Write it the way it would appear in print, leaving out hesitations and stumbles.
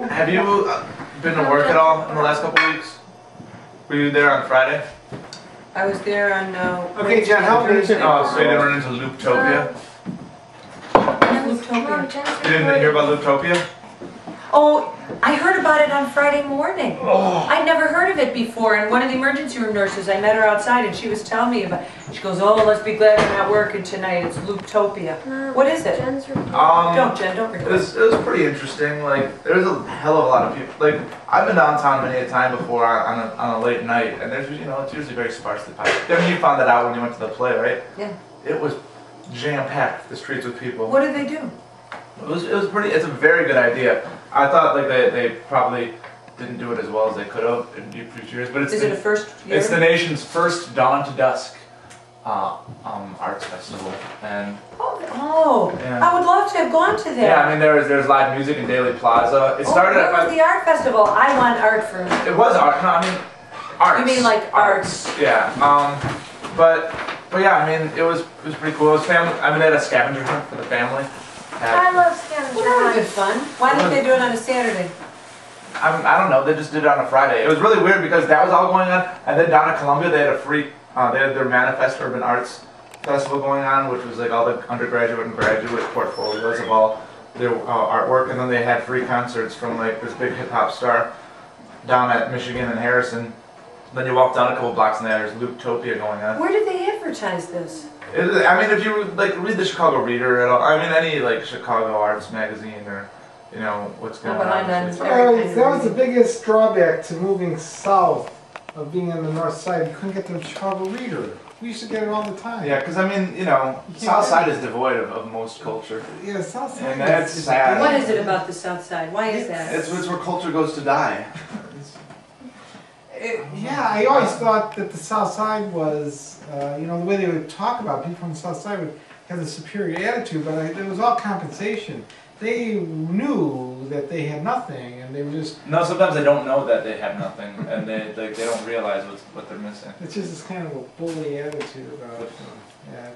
Have you been to work at all in the last couple of weeks? Were you there on Friday? I was there on. Okay, Jen, help me. Oh, so you didn't run into Looptopia? Looptopia. You didn't hear about Looptopia? Oh, I heard about it on Friday morning. Oh. I'd never heard of it before, and one of the emergency room nurses, I met her outside, and she was telling me about. She goes, "Oh, let's be glad I'm not working tonight. It's Looptopia." What is it? Jen, don't record. It was pretty interesting. Like, there's a hell of a lot of people. Like, I've been downtown many a time before on a late night, and there's, it's usually very sparsely populated. I mean, you found that out when you went to the play, right? Yeah. It was jam-packed, the streets with people. What did they do? It's a very good idea. I thought like they probably didn't do it as well as they could have in previous years, but Is it a first year? It's the nation's first dawn to dusk arts festival, and yeah. I would love to have gone to that. Yeah, I mean there's live music in Daily Plaza. It started. Where was the art festival? I want art for. It was art. No, I mean arts. You mean like arts? Yeah. But yeah, I mean it was pretty cool. It was family. I mean they had a scavenger hunt for the family. I love scavenger Well, that would have been fun. Why didn't they do it on a Saturday? I don't know. They just did it on a Friday. It was really weird because that was all going on, and then down at Columbia they had a free. They had their Manifest Urban Arts Festival going on, which was like all the undergraduate and graduate portfolios of all their artwork, and then they had free concerts from like this big hip hop star down at Michigan and Harrison. Then you walk down a couple blocks and there's Looptopia going on. Where did they advertise this? I mean, if you like read the Chicago Reader at all, I mean any like Chicago arts magazine or what's going on. That was the biggest drawback to moving south of being on the north side. You couldn't get the Chicago Reader. We used to get it all the time. Yeah, because I mean, South Side is devoid of most culture. Yeah, South Side. And that's sad. What is it about the South Side? Why is that? It's where culture goes to die. Yeah, I always thought that the South Side was, the way they would talk about people from the South Side would have a superior attitude, but it was all compensation. They knew that they had nothing, and they were just... No, sometimes they don't know that they have nothing, and they don't realize what they're missing. It's just this kind of a bully attitude about it. Yeah.